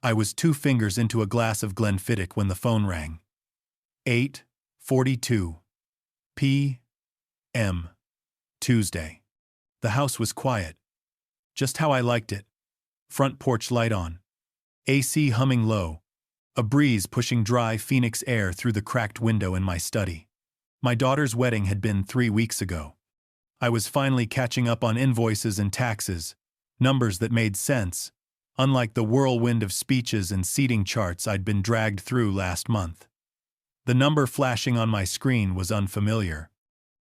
I was 2 fingers into a glass of Glenfiddich when the phone rang. 8:42 p.m. Tuesday. The house was quiet. Just how I liked it. Front porch light on. AC humming low. A breeze pushing dry Phoenix air through the cracked window in my study. My daughter's wedding had been 3 weeks ago. I was finally catching up on invoices and taxes, numbers that made sense, unlike the whirlwind of speeches and seating charts I'd been dragged through last month. The number flashing on my screen was unfamiliar.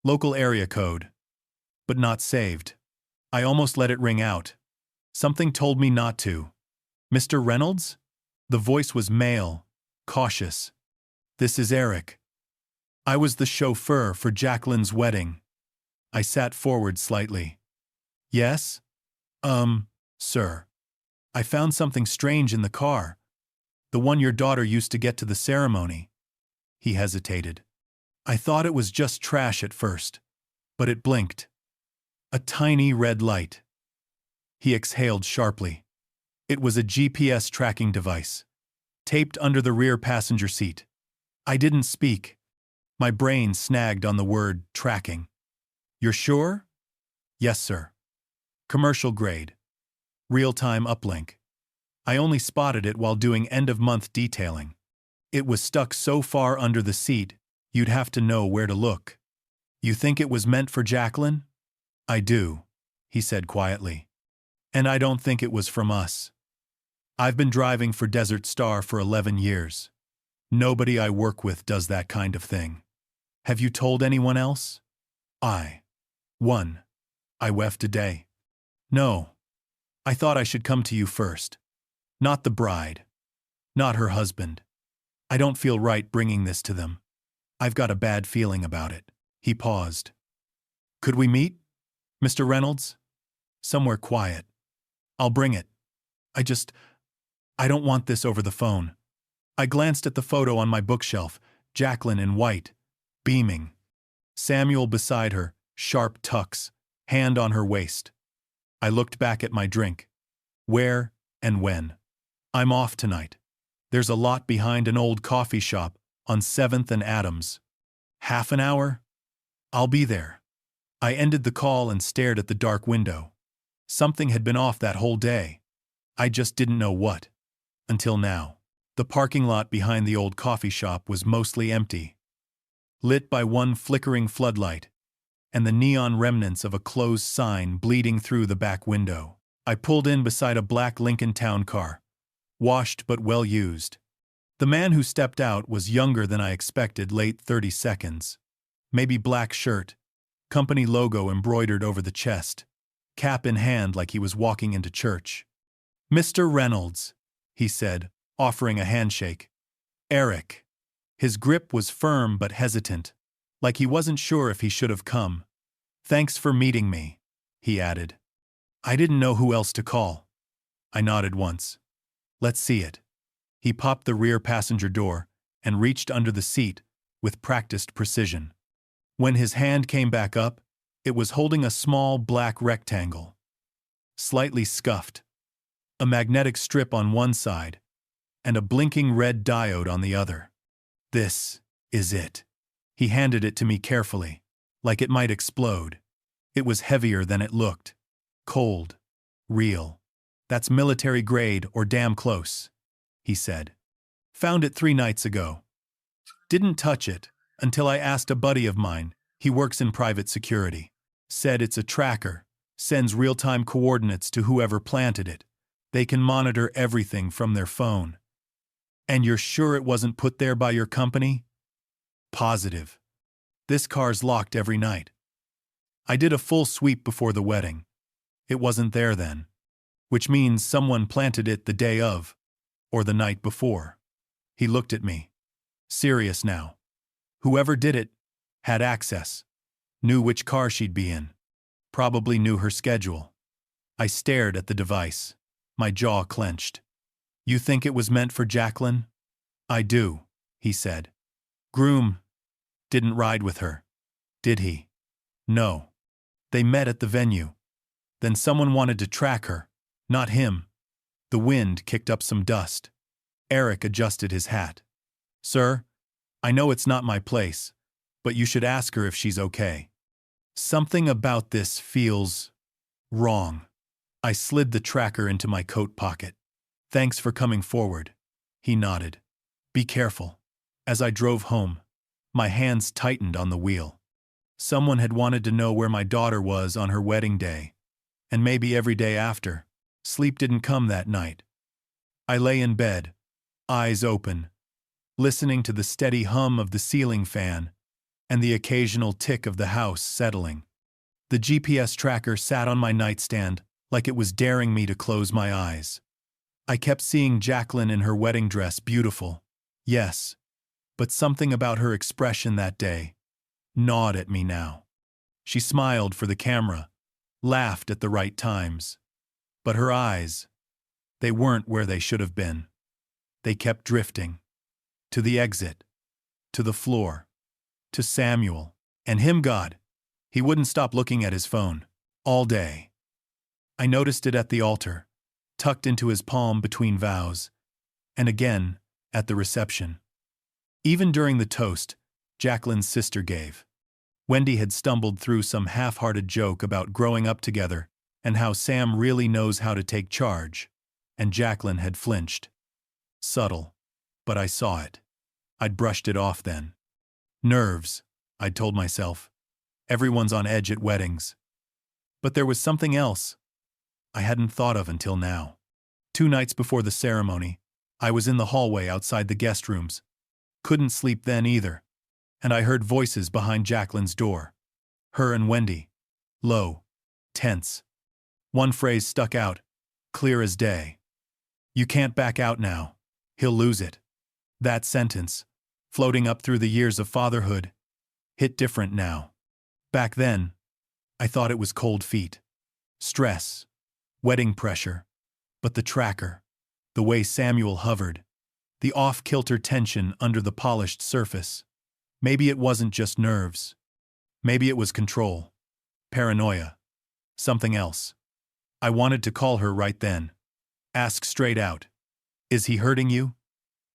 Local area code. But not saved. I almost let it ring out. Something told me not to. Mr. Reynolds? The voice was male, cautious. This is Eric. I was the chauffeur for Jacqueline's wedding. I sat forward slightly. Yes? Sir. I found something strange in the car. The one your daughter used to get to the ceremony. He hesitated. I thought it was just trash at first, but it blinked. A tiny red light. He exhaled sharply. It was a GPS tracking device, taped under the rear passenger seat. I didn't speak. My brain snagged on the word tracking. You're sure? Yes, sir. Commercial grade. Real-time uplink. I only spotted it while doing end-of-month detailing. It was stuck so far under the seat, you'd have to know where to look. You think it was meant for Jacqueline? I do, he said quietly. And I don't think it was from us. I've been driving for Desert Star for 11 years. Nobody I work with does that kind of thing. Have you told anyone else? I weft today. No. I thought I should come to you first. Not the bride. Not her husband. I don't feel right bringing this to them. I've got a bad feeling about it. He paused. Could we meet, Mr. Reynolds? Somewhere quiet. I'll bring it. I don't want this over the phone. I glanced at the photo on my bookshelf, Jacqueline in white, beaming. Samuel beside her, sharp tucks, hand on her waist. I looked back at my drink. Where and when? I'm off tonight. There's a lot behind an old coffee shop on 7th and Adams. Half an hour? I'll be there. I ended the call and stared at the dark window. Something had been off that whole day. I just didn't know what. Until now. The parking lot behind the old coffee shop was mostly empty, lit by one flickering floodlight, and the neon remnants of a closed sign bleeding through the back window. I pulled in beside a black Lincoln Town car, washed but well used. The man who stepped out was younger than I expected, late 30s. Maybe black shirt, company logo embroidered over the chest, cap in hand like he was walking into church. Mr. Reynolds, he said, offering a handshake. Eric. His grip was firm but hesitant, like he wasn't sure if he should have come. Thanks for meeting me, he added. I didn't know who else to call. I nodded once. Let's see it. He popped the rear passenger door and reached under the seat with practiced precision. When his hand came back up, it was holding a small black rectangle, slightly scuffed, a magnetic strip on one side, and a blinking red diode on the other. This is it. He handed it to me carefully, like it might explode. It was heavier than it looked. Cold. Real. That's military grade or damn close, he said. Found it 3 nights ago. Didn't touch it until I asked a buddy of mine. He works in private security. Said it's a tracker, sends real-time coordinates to whoever planted it. They can monitor everything from their phone. And you're sure it wasn't put there by your company? Positive. This car's locked every night. I did a full sweep before the wedding. It wasn't there then. Which means someone planted it the day of, or the night before. He looked at me. Serious now. Whoever did it had access. Knew which car she'd be in. Probably knew her schedule. I stared at the device. My jaw clenched. You think it was meant for Jacqueline? I do, he said. Groom didn't ride with her, did he? No. They met at the venue. Then someone wanted to track her, not him. The wind kicked up some dust. Eric adjusted his hat. "Sir, I know it's not my place, but you should ask her if she's okay. Something about this feels wrong." I slid the tracker into my coat pocket. "Thanks for coming forward." He nodded. "Be careful." As I drove home, my hands tightened on the wheel. Someone had wanted to know where my daughter was on her wedding day, and maybe every day after. Sleep didn't come that night. I lay in bed, eyes open, listening to the steady hum of the ceiling fan and the occasional tick of the house settling. The GPS tracker sat on my nightstand like it was daring me to close my eyes. I kept seeing Jacqueline in her wedding dress, beautiful, yes, but something about her expression that day gnawed at me now. She smiled for the camera, laughed at the right times. But her eyes, they weren't where they should have been. They kept drifting. To the exit. To the floor. To Samuel. And him, God. He wouldn't stop looking at his phone. All day. I noticed it at the altar, tucked into his palm between vows, and again at the reception. Even during the toast Jacqueline's sister gave. Wendy had stumbled through some half-hearted joke about growing up together and how Sam really knows how to take charge, and Jacqueline had flinched. Subtle, but I saw it. I'd brushed it off then. Nerves, I'd told myself. Everyone's on edge at weddings. But there was something else I hadn't thought of until now. 2 nights before the ceremony, I was in the hallway outside the guest rooms. Couldn't sleep then either, and I heard voices behind Jacqueline's door. Her and Wendy. Low. Tense. One phrase stuck out, clear as day. "You can't back out now. He'll lose it." That sentence, floating up through the years of fatherhood, hit different now. Back then, I thought it was cold feet. Stress. Wedding pressure. But the tracker. The way Samuel hovered. The off-kilter tension under the polished surface. Maybe it wasn't just nerves. Maybe it was control. Paranoia. Something else. I wanted to call her right then. Ask straight out. "Is he hurting you?"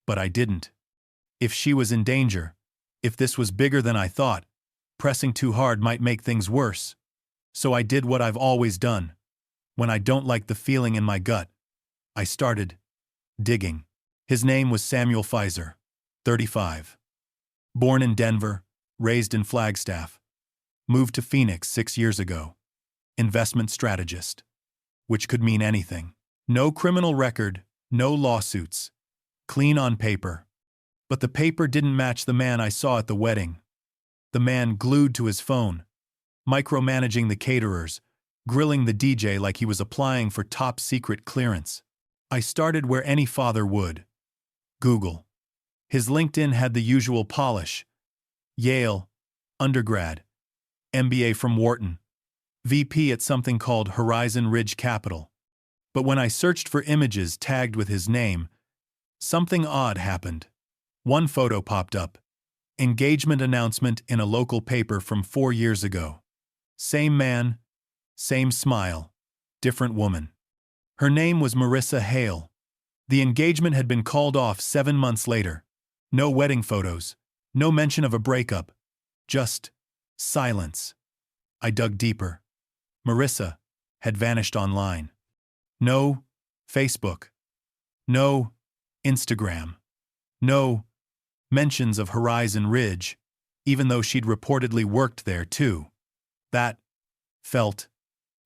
But I didn't. If she was in danger, if this was bigger than I thought, pressing too hard might make things worse. So I did what I've always done. When I don't like the feeling in my gut, I started digging. His name was Samuel Pfizer, 35. Born in Denver, raised in Flagstaff. Moved to Phoenix 6 years ago. Investment strategist. Which could mean anything. No criminal record, no lawsuits. Clean on paper. But the paper didn't match the man I saw at the wedding. The man glued to his phone, micromanaging the caterers, grilling the DJ like he was applying for top-secret clearance. I started where any father would. Google. His LinkedIn had the usual polish. Yale, undergrad, MBA from Wharton, VP at something called Horizon Ridge Capital. But when I searched for images tagged with his name, something odd happened. One photo popped up. Engagement announcement in a local paper from 4 years ago. Same man, same smile, different woman. Her name was Marissa Hale. The engagement had been called off 7 months later. No wedding photos, no mention of a breakup. Just silence. I dug deeper. Marissa had vanished online. No Facebook. No Instagram. No mentions of Horizon Ridge, even though she'd reportedly worked there too. That felt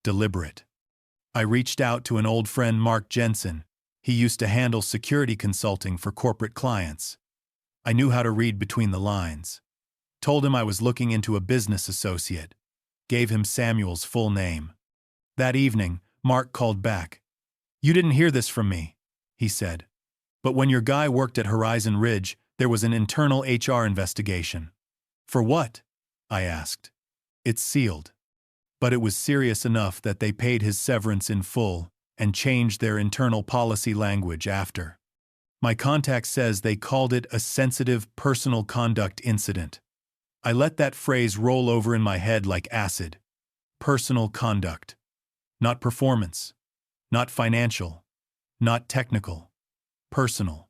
deliberate. I reached out to an old friend, Mark Jensen. He used to handle security consulting for corporate clients. I knew how to read between the lines. Told him I was looking into a business associate. Gave him Samuel's full name. That evening, Mark called back. "You didn't hear this from me," he said. "But when your guy worked at Horizon Ridge, there was an internal HR investigation." "For what?" I asked. "It's sealed." But it was serious enough that they paid his severance in full and changed their internal policy language after. My contact says they called it a sensitive personal conduct incident. I let that phrase roll over in my head like acid. Personal conduct. Not performance. Not financial. Not technical. Personal.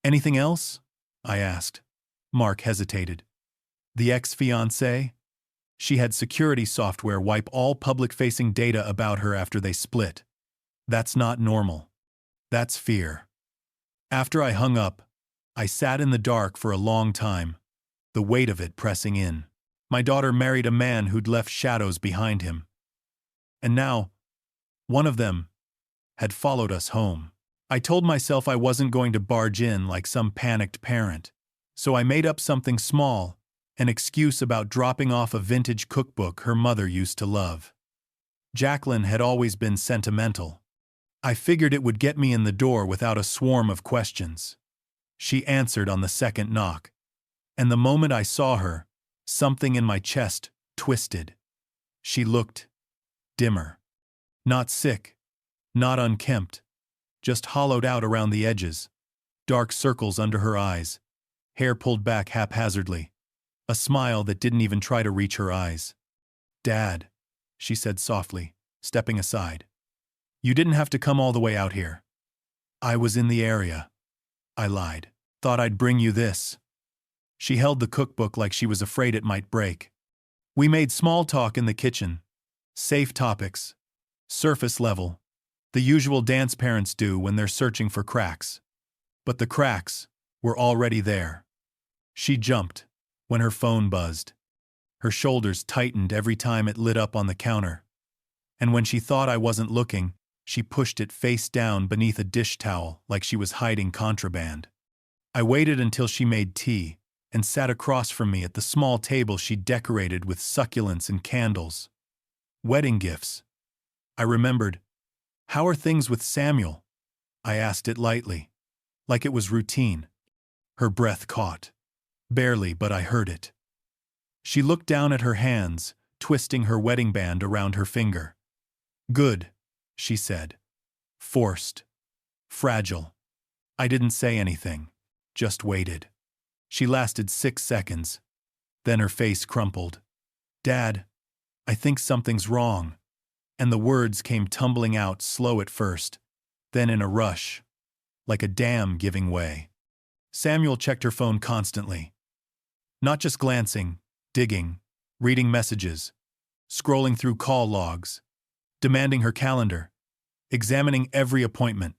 Anything else? I asked. Mark hesitated. The ex-fiancée? She had security software wipe all public-facing data about her after they split. That's not normal. That's fear. After I hung up, I sat in the dark for a long time, the weight of it pressing in. My daughter married a man who'd left shadows behind him. And now, one of them had followed us home. I told myself I wasn't going to barge in like some panicked parent, so I made up something small, an excuse about dropping off a vintage cookbook her mother used to love. Jacqueline had always been sentimental. I figured it would get me in the door without a swarm of questions. She answered on the second knock, and the moment I saw her, something in my chest twisted. She looked dimmer. Not sick, not unkempt, just hollowed out around the edges, dark circles under her eyes, hair pulled back haphazardly, a smile that didn't even try to reach her eyes. "Dad," she said softly, stepping aside. "You didn't have to come all the way out here." "I was in the area," I lied. "Thought I'd bring you this." She held the cookbook like she was afraid it might break. We made small talk in the kitchen. Safe topics. Surface level. The usual dance parents do when they're searching for cracks. But the cracks were already there. She jumped when her phone buzzed. Her shoulders tightened every time it lit up on the counter. And when she thought I wasn't looking, she pushed it face down beneath a dish towel like she was hiding contraband. I waited until she made tea and sat across from me at the small table she'd decorated with succulents and candles. Wedding gifts. I remembered. "How are things with Samuel?" I asked it lightly, like it was routine. Her breath caught. Barely, but I heard it. She looked down at her hands, twisting her wedding band around her finger. "Good," she said. Forced. Fragile. I didn't say anything, just waited. She lasted 6 seconds. Then her face crumpled. "Dad, I think something's wrong." And the words came tumbling out slow at first, then in a rush, like a dam giving way. Samuel checked her phone constantly. Not just glancing, digging, reading messages, scrolling through call logs, demanding her calendar, examining every appointment.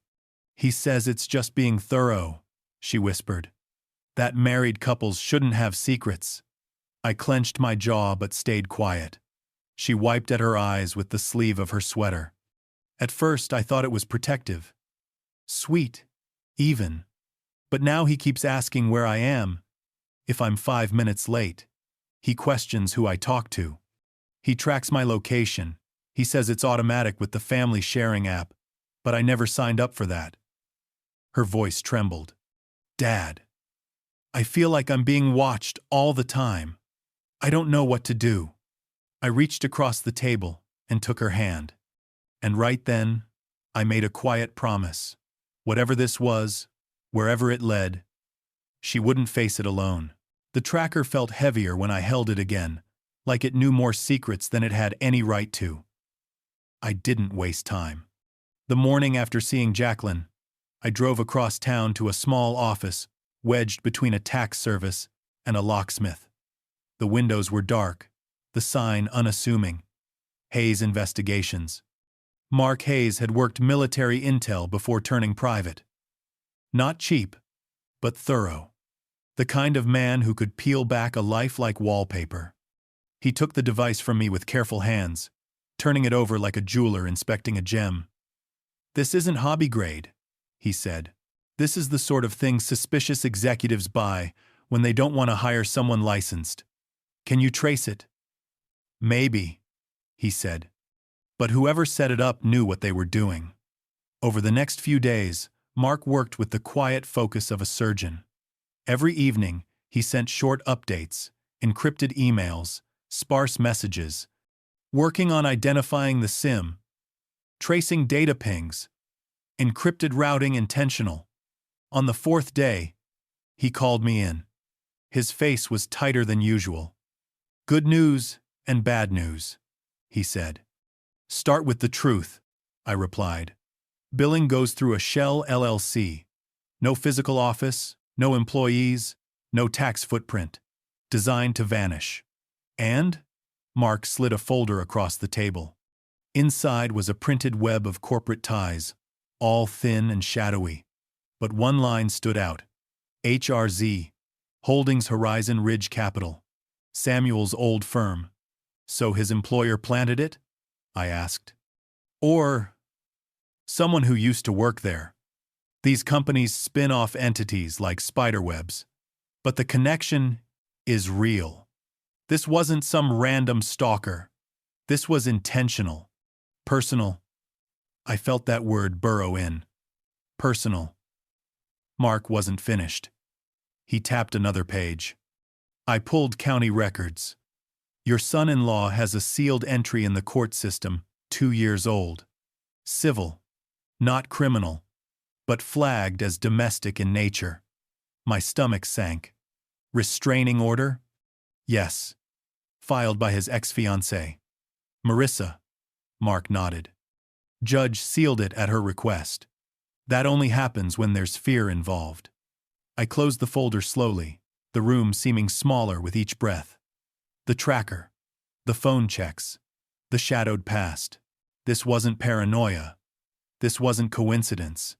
"He says it's just being thorough," she whispered. "That married couples shouldn't have secrets." I clenched my jaw but stayed quiet. She wiped at her eyes with the sleeve of her sweater. At first I thought it was protective. Sweet. Even. But now he keeps asking where I am. If I'm 5 minutes late. He questions who I talk to. He tracks my location. He says it's automatic with the family sharing app, but I never signed up for that. Her voice trembled. "Dad, I feel like I'm being watched all the time. I don't know what to do." I reached across the table and took her hand. And right then, I made a quiet promise. Whatever this was, wherever it led, she wouldn't face it alone. The tracker felt heavier when I held it again, like it knew more secrets than it had any right to. I didn't waste time. The morning after seeing Jacqueline, I drove across town to a small office wedged between a tax service and a locksmith. The windows were dark, the sign unassuming. Hayes Investigations. Mark Hayes had worked military intel before turning private. Not cheap, but thorough. The kind of man who could peel back a life like wallpaper. He took the device from me with careful hands, turning it over like a jeweler inspecting a gem. "This isn't hobby grade," he said. "This is the sort of thing suspicious executives buy when they don't want to hire someone licensed. Can you trace it?" "Maybe," he said. But whoever set it up knew what they were doing. Over the next few days, Mark worked with the quiet focus of a surgeon. Every evening, he sent short updates, encrypted emails, sparse messages, working on identifying the SIM, tracing data pings, encrypted routing intentional. On the 4th day, he called me in. His face was tighter than usual. "Good news and bad news," he said. "Start with the truth," I replied. Billing goes through a shell LLC. No physical office, no employees, no tax footprint. Designed to vanish. And? Mark slid a folder across the table. Inside was a printed web of corporate ties, all thin and shadowy. But one line stood out. HRZ, Holdings Horizon Ridge Capital. Samuel's old firm. So his employer planted it? I asked. Or someone who used to work there. These companies spin off entities like spiderwebs. But the connection is real. This wasn't some random stalker. This was intentional. Personal. I felt that word burrow in. Personal. Mark wasn't finished. He tapped another page. I pulled county records. Your son-in-law has a sealed entry in the court system, 2 years old. Civil. Not criminal. But flagged as domestic in nature. My stomach sank. Restraining order? Yes. Filed by his ex-fiancée. Marissa. Mark nodded. Judge sealed it at her request. That only happens when there's fear involved. I closed the folder slowly, the room seeming smaller with each breath. The tracker. The phone checks. The shadowed past. This wasn't paranoia. This wasn't coincidence.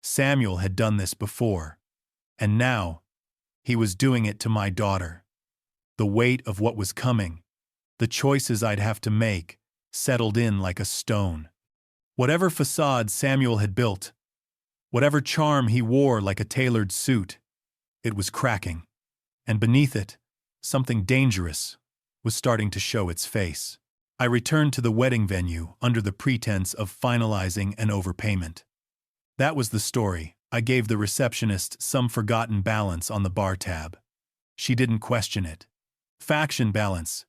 Samuel had done this before. And now, he was doing it to my daughter. The weight of what was coming, the choices I'd have to make, settled in like a stone. Whatever facade Samuel had built, whatever charm he wore like a tailored suit, it was cracking. And beneath it, something dangerous was starting to show its face. I returned to the wedding venue under the pretense of finalizing an overpayment. That was the story. I gave the receptionist some forgotten balance on the bar tab. She didn't question it. Faction balance.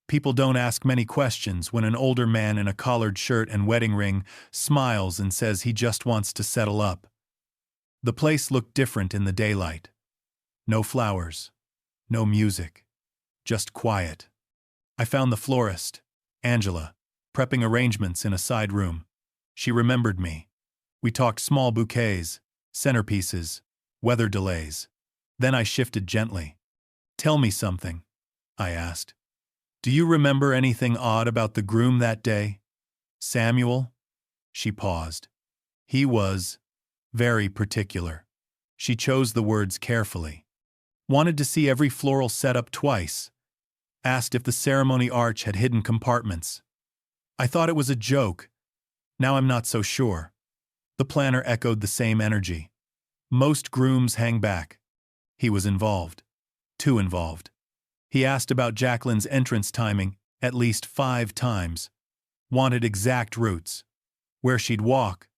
People don't ask many questions when an older man in a collared shirt and wedding ring smiles and says he just wants to settle up. The place looked different in the daylight. No flowers. No music. Just quiet. I found the florist, Angela, prepping arrangements in a side room. She remembered me. We talked small bouquets, centerpieces, weather delays. Then I shifted gently. Tell me something, I asked. Do you remember anything odd about the groom that day? Samuel? She paused. He was very particular. She chose the words carefully. Wanted to see every floral setup twice. Asked if the ceremony arch had hidden compartments. I thought it was a joke. Now I'm not so sure. The planner echoed the same energy. Most grooms hang back. He was involved. Too involved. He asked about Jacqueline's entrance timing at least 5 times. Wanted exact routes. Where she'd walk.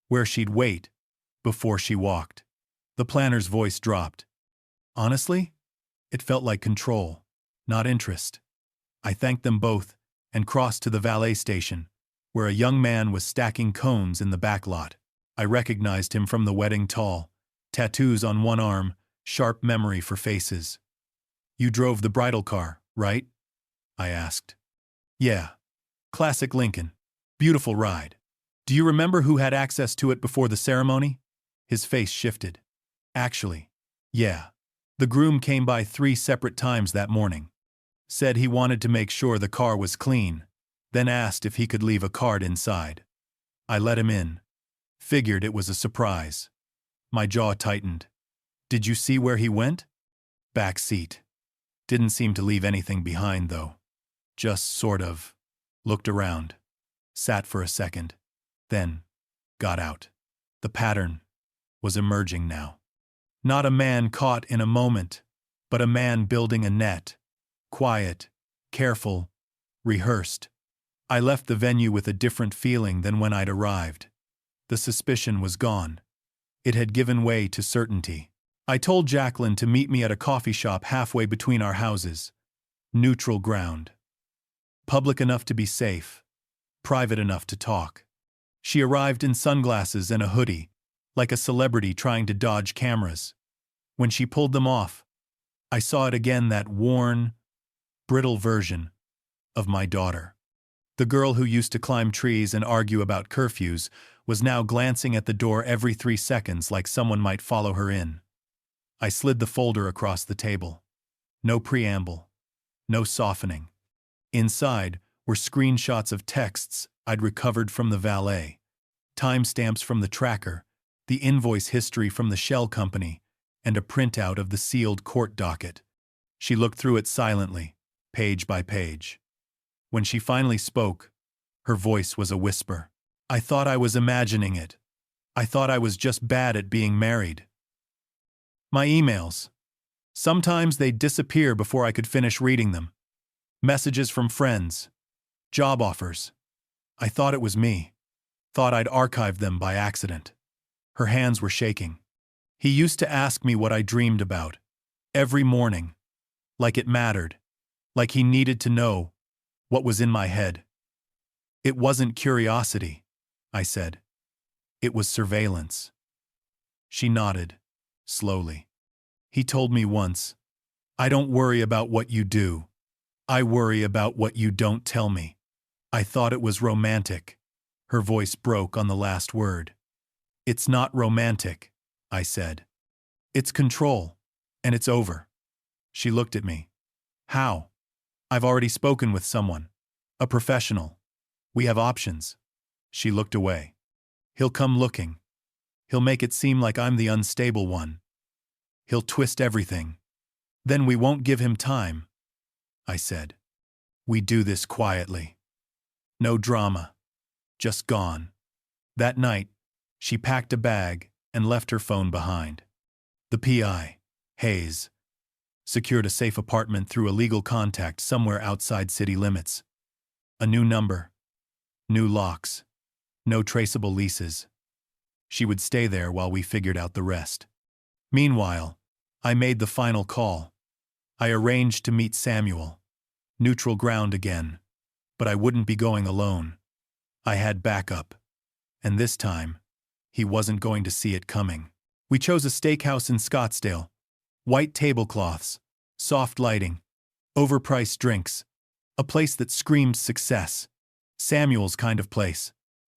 Where she'd wait. Before she walked. The planner's voice dropped. Honestly, it felt like control, not interest. I thanked them both and crossed to the valet station, where a young man was stacking cones in the back lot. I recognized him from the wedding tall. Tattoos on one arm, sharp memory for faces. You drove the bridal car, right? I asked. Yeah. Classic Lincoln. Beautiful ride. Do you remember who had access to it before the ceremony? His face shifted. Actually, yeah. The groom came by 3 separate times that morning. Said he wanted to make sure the car was clean, then asked if he could leave a card inside. I let him in. Figured it was a surprise. My jaw tightened. Did you see where he went? Back seat. Didn't seem to leave anything behind, though. Just sort of looked around. Sat for a second. Then got out. The pattern was emerging now. Not a man caught in a moment, but a man building a net. Quiet, careful, rehearsed. I left the venue with a different feeling than when I'd arrived. The suspicion was gone. It had given way to certainty. I told Jacqueline to meet me at a coffee shop halfway between our houses. Neutral ground. Public enough to be safe. Private enough to talk. She arrived in sunglasses and a hoodie, like a celebrity trying to dodge cameras. When she pulled them off, I saw it again, that worn, brittle version of my daughter. The girl who used to climb trees and argue about curfews was now glancing at the door every 3 seconds like someone might follow her in. I slid the folder across the table. No preamble. No softening. Inside were screenshots of texts I'd recovered from the valet, timestamps from the tracker, the invoice history from the shell company, and a printout of the sealed court docket. She looked through it silently, page by page. When she finally spoke, her voice was a whisper. I thought I was imagining it. I thought I was just bad at being married. My emails. Sometimes they'd disappear before I could finish reading them. Messages from friends. Job offers. I thought it was me. Thought I'd archived them by accident. Her hands were shaking. He used to ask me what I dreamed about. Every morning. Like it mattered. Like he needed to know what was in my head. It wasn't curiosity, I said. It was surveillance. She nodded, slowly. He told me once, I don't worry about what you do. I worry about what you don't tell me. I thought it was romantic. Her voice broke on the last word. It's not romantic, I said. It's control, and it's over. She looked at me. How? I've already spoken with someone. A professional. We have options. She looked away. He'll come looking. He'll make it seem like I'm the unstable one. He'll twist everything. Then we won't give him time, I said. We do this quietly. No drama. Just gone. That night, she packed a bag and left her phone behind. The PI, Hayes, secured a safe apartment through a legal contact somewhere outside city limits. A new number. New locks. No traceable leases. She would stay there while we figured out the rest. Meanwhile, I made the final call. I arranged to meet Samuel. Neutral ground again. But I wouldn't be going alone. I had backup. And this time, he wasn't going to see it coming. We chose a steakhouse in Scottsdale. White tablecloths, soft lighting, overpriced drinks. A place that screamed success. Samuel's kind of place.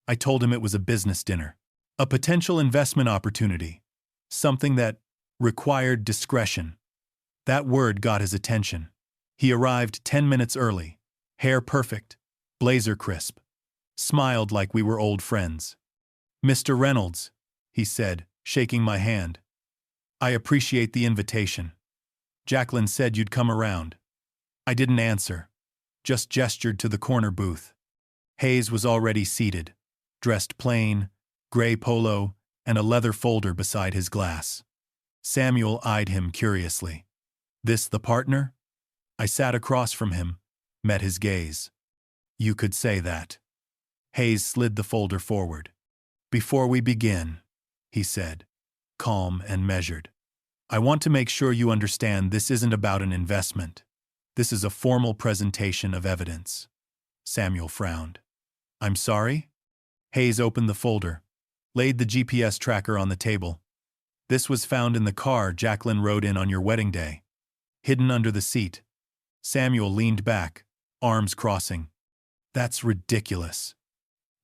I told him it was a business dinner. A potential investment opportunity. Something that required discretion. That word got his attention. He arrived 10 minutes early. Hair perfect. Blazer crisp. Smiled like we were old friends. Mr. Reynolds, he said, shaking my hand. I appreciate the invitation. Jacqueline said you'd come around. I didn't answer. Just gestured to the corner booth. Hayes was already seated, dressed plain, gray polo, and a leather folder beside his glass. Samuel eyed him curiously. This the partner? I sat across from him, met his gaze. You could say that. Hayes slid the folder forward. Before we begin, he said, calm and measured. I want to make sure you understand this isn't about an investment. This is a formal presentation of evidence. Samuel frowned. I'm sorry? Hayes opened the folder, laid the GPS tracker on the table. This was found in the car Jacqueline rode in on your wedding day. Hidden under the seat. Samuel leaned back, arms crossing. That's ridiculous.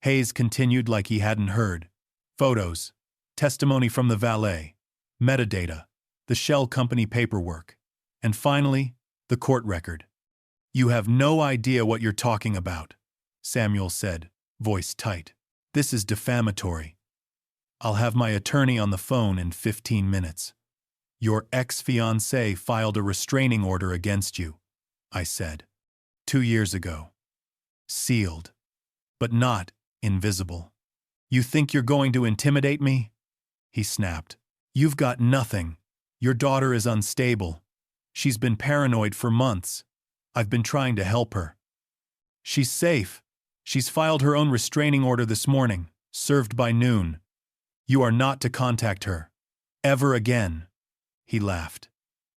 Hayes continued like he hadn't heard. Photos, testimony from the valet, metadata, the shell company paperwork, and finally, the court record. You have no idea what you're talking about, Samuel said, voice tight. This is defamatory. I'll have my attorney on the phone in 15 minutes. Your ex-fiancé filed a restraining order against you, I said. 2 years ago. Sealed. But not invisible. You think you're going to intimidate me? He snapped. You've got nothing. Your daughter is unstable. She's been paranoid for months. I've been trying to help her. She's safe. She's filed her own restraining order this morning, served by noon. You are not to contact her. Ever again. He laughed.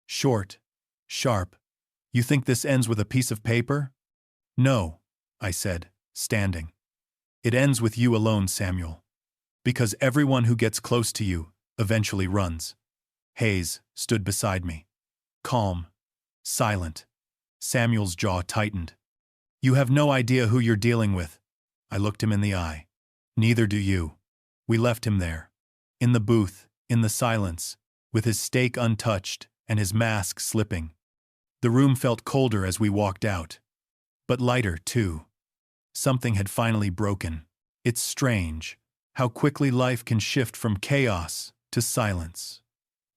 Short. Sharp. You think this ends with a piece of paper? No, I said, standing. It ends with you alone, Samuel. Because everyone who gets close to you eventually runs. Hayes stood beside me. Calm. Silent. Samuel's jaw tightened. You have no idea who you're dealing with. I looked him in the eye. Neither do you. We left him there. In the booth, in the silence, with his steak untouched and his mask slipping. The room felt colder as we walked out. But lighter, too. Something had finally broken. It's strange how quickly life can shift from chaos to silence.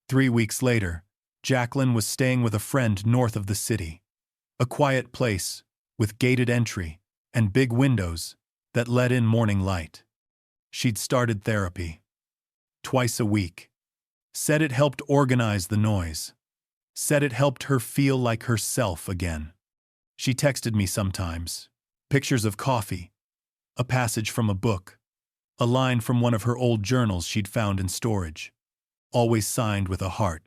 3 weeks later, Jacqueline was staying with a friend north of the city. A quiet place, with gated entry and big windows that let in morning light. She'd started therapy. Twice a week. Said it helped organize the noise. Said it helped her feel like herself again. She texted me sometimes. Pictures of coffee. A passage from a book. A line from one of her old journals she'd found in storage. Always signed with a heart.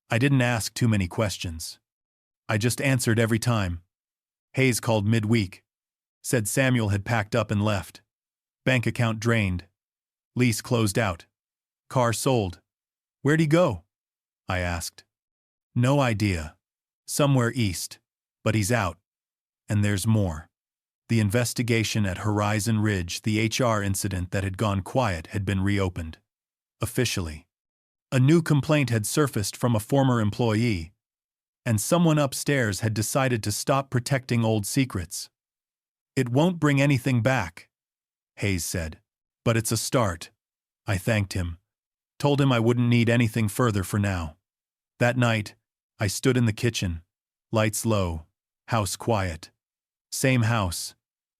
I didn't ask too many questions. I just answered every time. Hayes called midweek. Said Samuel had packed up and left. Bank account drained. Lease closed out. Car sold. Where'd he go? I asked. No idea. Somewhere east. But he's out. And there's more. The investigation at Horizon Ridge, the HR incident that had gone quiet, had been reopened. Officially. A new complaint had surfaced from a former employee, and someone upstairs had decided to stop protecting old secrets. It won't bring anything back, Hayes said, but it's a start. I thanked him. Told him I wouldn't need anything further for now. That night, I stood in the kitchen, lights low, house quiet. Same house,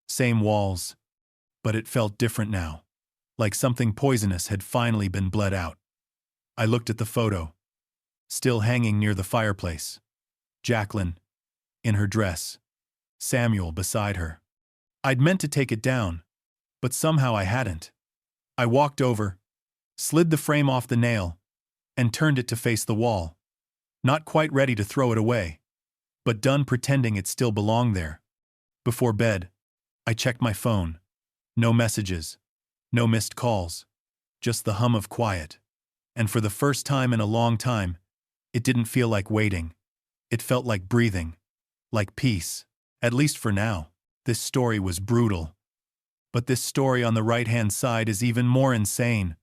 same walls, but it felt different now, like something poisonous had finally been bled out. I looked at the photo, still hanging near the fireplace. Jacqueline, in her dress, Samuel beside her. I'd meant to take it down, but somehow I hadn't. I walked over, slid the frame off the nail, and turned it to face the wall. Not quite ready to throw it away, but done pretending it still belonged there. Before bed, I checked my phone. No messages, no missed calls, just the hum of quiet. And for the first time in a long time, it didn't feel like waiting. It felt like breathing, like peace, at least for now. This story was brutal. But this story on the right-hand side is even more insane.